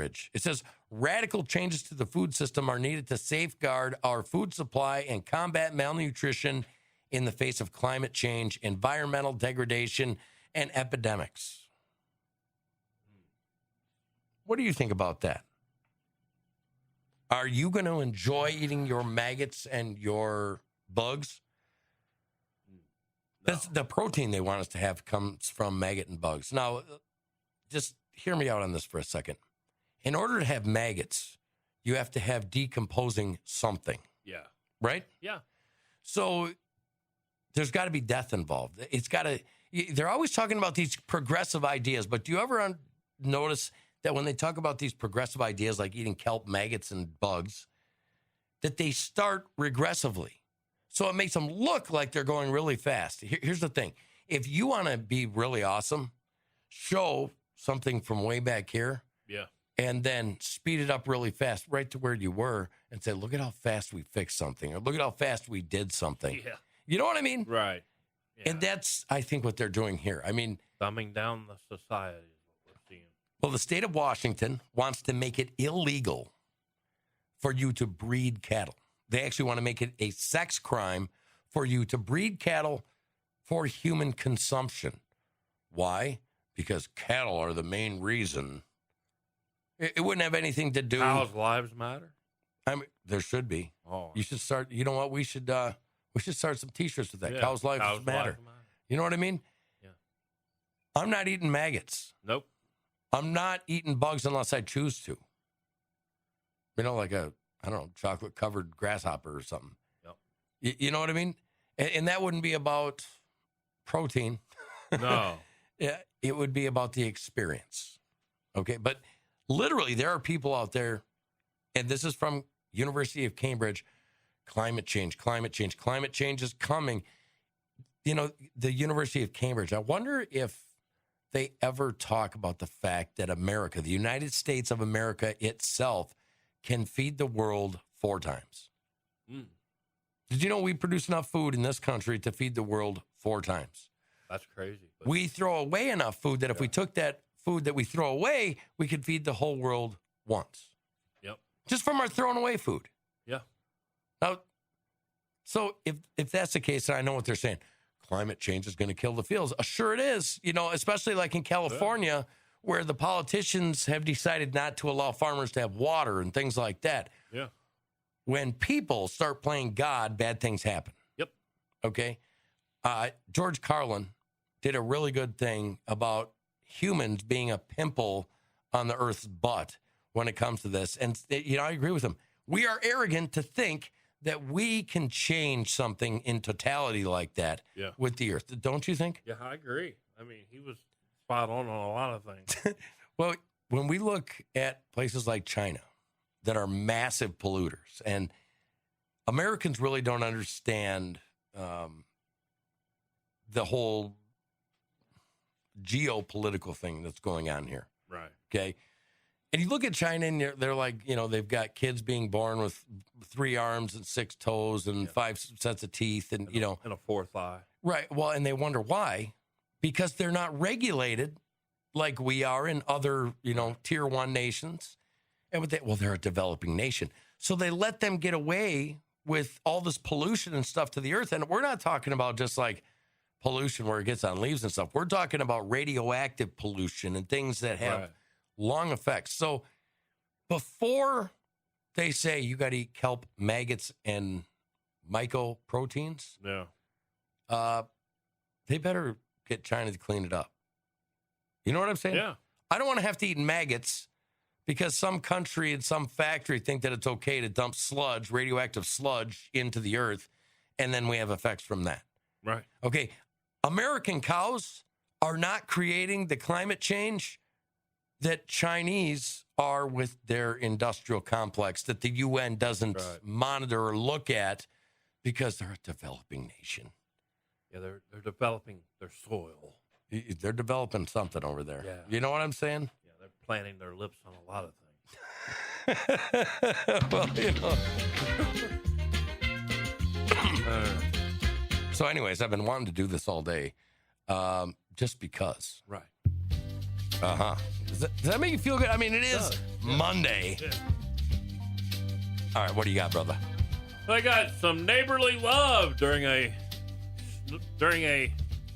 Cambridge. It says radical changes to the food system are needed to safeguard our food supply and combat malnutrition in the face of climate change, environmental degradation, and epidemics. What do you think about that? Are you going to enjoy eating your maggots and your bugs? No. The protein they want us to have comes from maggot and bugs. Now, just hear me out on this for a second. In order to have maggots, you have to have decomposing something. Yeah. Right? Yeah. So there's got to be death involved. It's got to. They're always talking about these progressive ideas, but do you ever notice that when they talk about these progressive ideas like eating kelp, maggots, and bugs, that they start regressively? So it makes them look like they're going really fast. Here's the thing. If you want to be really awesome, show something from way back here. Yeah. And then speed it up really fast right to where you were and say, look at how fast we fixed something, or look at how fast we did something. Yeah. You know what I mean? Right. Yeah. And that's, I think, what they're doing here. I mean, dumbing down the society is what we're seeing. Well, the state of Washington wants to make it illegal for you to breed cattle. They actually want to make it a sex crime for you to breed cattle for human consumption. Why? Because cattle are the main reason. It wouldn't have anything to do. Cows' lives matter? I mean, there should be. Oh. You should start. You know what? We should start some T-shirts with that. Yeah. Cows' lives matter. You know what I mean? Yeah. I'm not eating maggots. Nope. I'm not eating bugs unless I choose to. You know, like chocolate-covered grasshopper or something. Yep. You know what I mean? And that wouldn't be about protein. No. Yeah, it would be about the experience. Okay, but literally there are people out there, and this is from University of Cambridge, climate change is coming. You know, the University of Cambridge, I wonder if they ever talk about the fact that America, the United States of America itself, can feed the world 4 times. Mm. Did you know we produce enough food in this country to feed the world 4 times? That's crazy. But we throw away enough food that if we took that food that we throw away, we could feed the whole world once. Yep. Just from our thrown away food. Yeah. Now, so if that's the case, and I know what they're saying, climate change is going to kill the fields. Sure it is, you know, especially like in California, where the politicians have decided not to allow farmers to have water and things like that. Yeah. When people start playing God, bad things happen. Yep. Okay. George Carlin did a really good thing about humans being a pimple on the earth's butt when it comes to this. And, you know, I agree with him. We are arrogant to think that we can change something in totality like that with the earth. Don't you think? Yeah, I agree. I mean, he was spot on a lot of things. Well, when we look at places like China that are massive polluters, and Americans really don't understand the whole geopolitical thing that's going on here. Right. Okay. And you look at China and they're like, you know, they've got kids being born with 3 arms and 6 toes and 5 sets of teeth and, you know. And a 4th eye. Right. Well, and they wonder why. Because they're not regulated like we are in other, you know, tier 1 nations. And they're a developing nation. So they let them get away with all this pollution and stuff to the earth. And we're not talking about just like pollution where it gets on leaves and stuff. We're talking about radioactive pollution and things that have long effects. So before they say you got to eat kelp, maggots, and mycoproteins, they better get China to clean it up. You know what I'm saying? Yeah. I don't want to have to eat maggots because some country and some factory think that it's okay to dump sludge, radioactive sludge, into the earth, and then we have effects from that. Right. Okay. American cows are not creating the climate change that Chinese are with their industrial complex that the UN doesn't monitor or look at because they're a developing nation. Yeah, they're developing their soil. They're developing something over there. Yeah. You know what I'm saying? Yeah, they're planting their lips on a lot of things. Well, you know. So anyways, I've been wanting to do this all day just because. Right. Uh-huh. Does that make you feel good? I mean, it is does. Monday. Yeah. All right, what do you got, brother? I got some neighborly love during a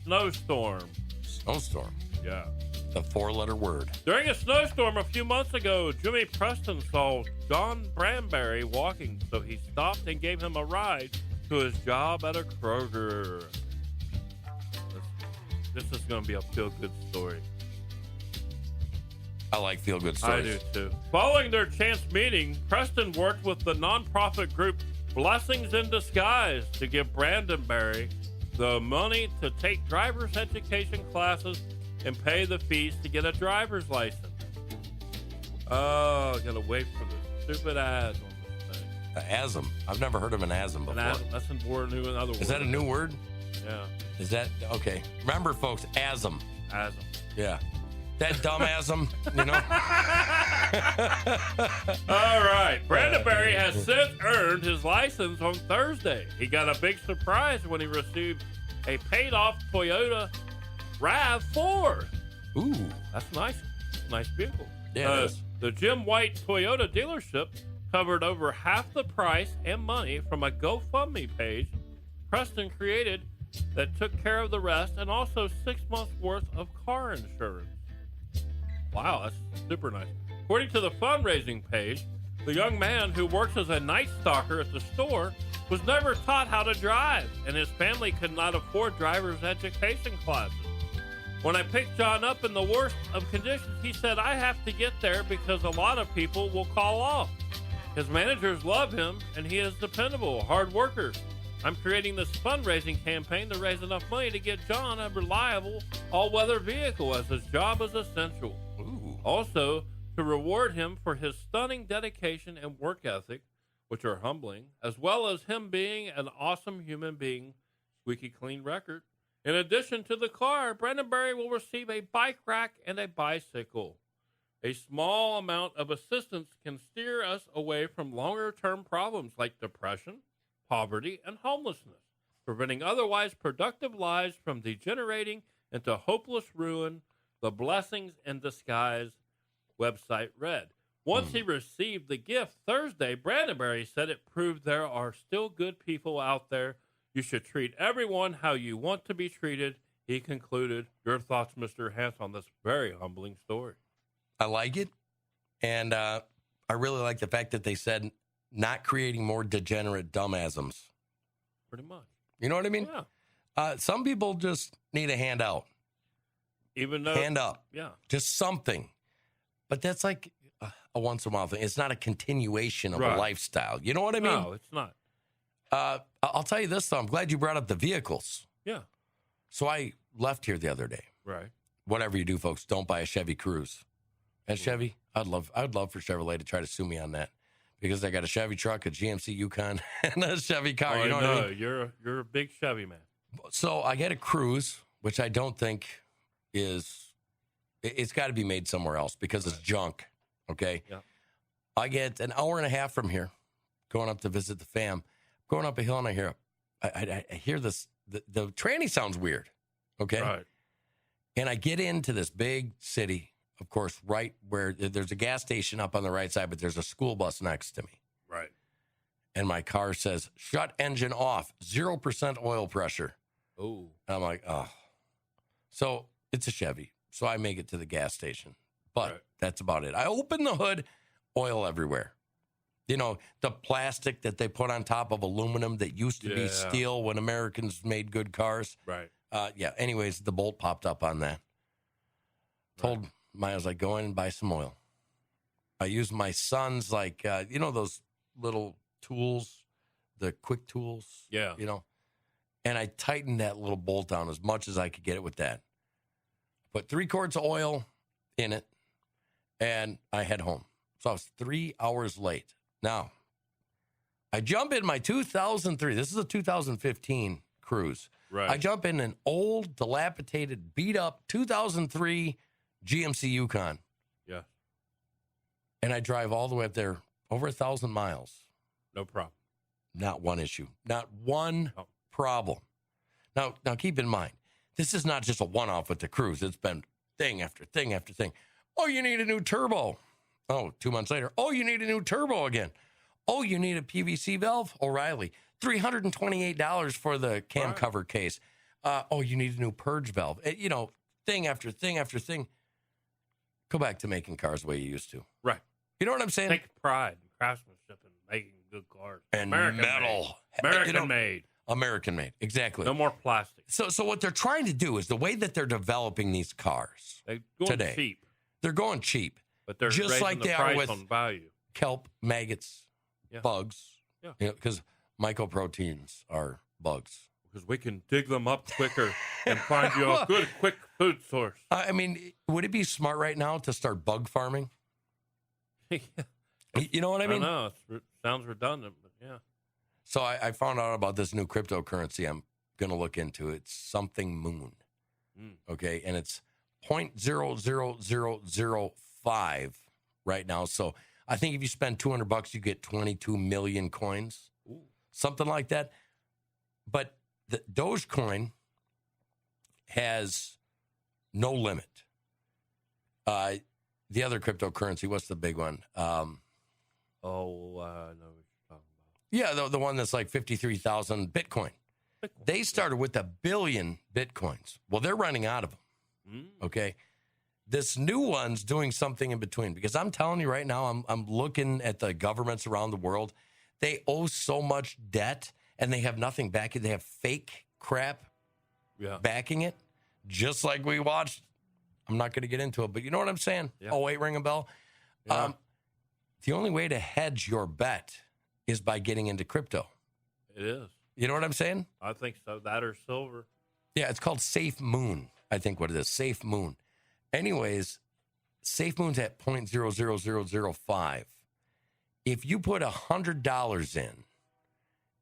snowstorm. Snowstorm. Yeah. The 4-letter word. During a snowstorm a few months ago, Jimmy Preston saw John Branberry walking, so he stopped and gave him a ride to his job at a Kroger. This is going to be a feel-good story. I like feel-good I stories. do, too. Following their chance meeting, Preston worked with the nonprofit group Blessings in Disguise to give Brandenberry the money to take driver's education classes and pay the fees to get a driver's license. Oh, gotta wait for the stupid ads on this thing. Asm. I've never heard of an asm before. That's another word. Is that a new word? Yeah. Is that okay? Remember, folks, asm. Asm. Yeah. That dumb asm, you know? All right. Brandenberry has since earned his license on Thursday. He got a big surprise when he received a paid-off Toyota RAV4. Ooh. That's nice. Nice vehicle. Yeah, it is. The Jim White Toyota dealership covered over half the price and money from a GoFundMe page Preston created that took care of the rest and also 6 months worth of car insurance. Wow, that's super nice. According to the fundraising page, the young man who works as a night stalker at the store was never taught how to drive, and his family could not afford driver's education classes. When I picked John up in the worst of conditions, he said, I have to get there because a lot of people will call off. His managers love him, and he is dependable, hard worker. I'm creating this fundraising campaign to raise enough money to get John a reliable all-weather vehicle as his job is essential. Ooh. Also, to reward him for his stunning dedication and work ethic, which are humbling, as well as him being an awesome human being, squeaky clean record. In addition to the car, Brandenberry will receive a bike rack and a bicycle. A small amount of assistance can steer us away from longer-term problems like depression, poverty, and homelessness, preventing otherwise productive lives from degenerating into hopeless ruin, the Blessings in Disguise website read. Once he received the gift Thursday, Brandenberry said it proved there are still good people out there. You should treat everyone how you want to be treated. He concluded. Your thoughts, Mr. Hans, on this very humbling story? I like it. And I really like the fact that they said not creating more degenerate dumbassums. Pretty much. You know what I mean? Yeah. Some people just need a hand out. Even though. Hand up. Yeah. Just something. But that's like a once in a while thing. It's not a continuation of a lifestyle. You know what I mean? No, it's not. I'll tell you this, though. I'm glad you brought up the vehicles. Yeah. So I left here the other day. Right. Whatever you do, folks, don't buy a Chevy Cruze. And Chevy, I'd love for Chevrolet to try to sue me on that. Because I got a Chevy truck, a GMC Yukon, and a Chevy car. You know what I mean? You're a big Chevy man. So I get a Cruze, which I don't think is. It's got to be made somewhere else because it's junk. Okay. Yeah. I get an hour and a half from here, going up to visit the fam. Going up a hill and I hear this. The tranny sounds weird. Okay. Right. And I get into this big city. Of course, right where there's a gas station up on the right side, but there's a school bus next to me. Right. And my car says, shut engine off, 0% oil pressure. Oh. And I'm like, oh. So it's a Chevy. So I make it to the gas station. But that's about it. I open the hood, oil everywhere. You know, the plastic that they put on top of aluminum that used to be steel when Americans made good cars. Right. Anyways, the bolt popped up on that. Told Miles, like, go in and buy some oil. I used my son's, like, those little tools, the quick tools. Yeah. You know, and I tightened that little bolt down as much as I could get it with that. Put 3 quarts of oil in it, and I head home. So I was 3 hours late. Now, I jump in my 2003. This is a 2015 Cruze. Right. I jump in an old, dilapidated, beat-up 2003 GMC Yukon. Yeah. And I drive all the way up there, over 1,000 miles. No problem. Not one issue. Not one problem. Now, keep in mind, this is not just a one-off with the Cruze. It's been thing after thing after thing. Oh, you need a new turbo. Oh, 2 months later. Oh, you need a new turbo again. Oh, you need a PVC valve? O'Reilly. $328 for the cam cover case. Oh, you need a new purge valve. You know, thing after thing after thing. Go back to making cars the way you used to. Right. You know what I'm saying? Take pride in craftsmanship and making good cars. And American metal. Made. American made. American made. Exactly. No more plastic. So what they're trying to do is the way that they're developing these cars They're going today. cheap. They're going cheap. But they're just raising like the they price are with on value. kelp, maggots, bugs. Yeah. You know, because mycoproteins are bugs. Because we can dig them up quicker and find you a good, quick food source. I mean, would it be smart right now to start bug farming? You know what I mean? I know. It sounds redundant, but yeah. So I found out about this new cryptocurrency I'm going to look into. It's something moon. Okay. And it's 0.00005 right now. So I think if you spend $200, you get 22 million coins, something like that. But the Dogecoin has no limit. The other cryptocurrency, what's the big one? I know what you're talking about. Yeah, the one that's like 53,000 Bitcoin. They started with 1 billion Bitcoins. Well, they're running out of them. Okay. This new one's doing something in between, because I'm telling you right now, I'm looking at the governments around the world. They owe so much debt and they have nothing backing. They have fake crap backing it, just like we watched. I'm not going to get into it, but you know what I'm saying? Yeah. Oh, wait, ring a bell. Yeah. The only way to hedge your bet is by getting into crypto. It is. You know what I'm saying? I think so. That or silver. Yeah, it's called Safe Moon. I think what it is, Safe Moon. Anyways, Safe Moon's at 0.00005. If you put $100 in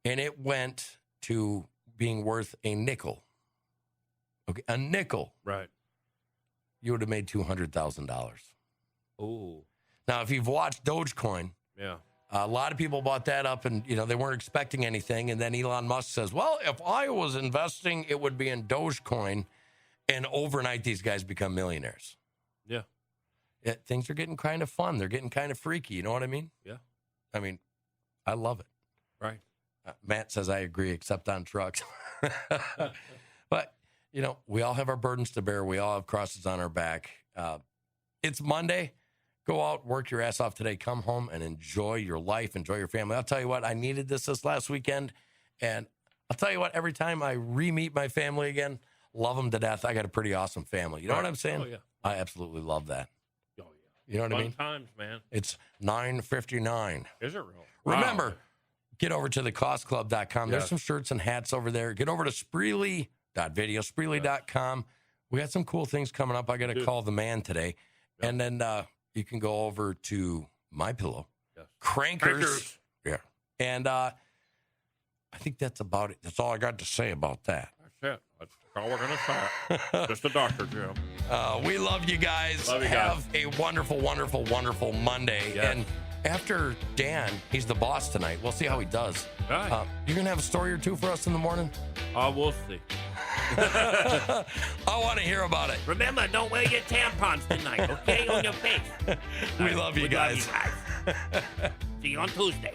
and it went to being worth a nickel, okay, a nickel, right, you would have made $200,000. Oh. Now, if you've watched Dogecoin, a lot of people bought that up and, you know, they weren't expecting anything. And then Elon Musk says, well, if I was investing, it would be in Dogecoin. And overnight, these guys become millionaires. Yeah. Things are getting kind of fun. They're getting kind of freaky. You know what I mean? Yeah. I mean, I love it. Right. Matt says I agree, except on trucks. But, you know, we all have our burdens to bear. We all have crosses on our back. It's Monday. Go out, work your ass off today. Come home and enjoy your life. Enjoy your family. I'll tell you what, I needed this last weekend. And I'll tell you what, every time I re-meet my family again, love them to death. I got a pretty awesome family. You know what I'm saying? Oh, yeah. I absolutely love that. Oh, yeah. You know what I mean? Fun times, man. It's 9:59. Is it real? Remember, Wow. get over to thecostclub.com. There's Yes. some shirts and hats over there. Get over to Spreely.video, Spreely.com. We got some cool things coming up. I got to call the man today. Yep. And then you can go over to My Pillow. Yes. Crankers. Yeah. And I think that's about it. That's all I got to say about that. That's it. That's all we're going to say. Just a doctor, Jim. We love you guys. Love you Have a wonderful, wonderful, wonderful Monday. Yes. And after Dan, he's the boss tonight. We'll see how he does. Right. You're going to have a story or two for us in the morning? We'll see. I want to hear about it. Remember, don't wear your tampons tonight, okay? On your face. We love you guys. See you on Tuesday.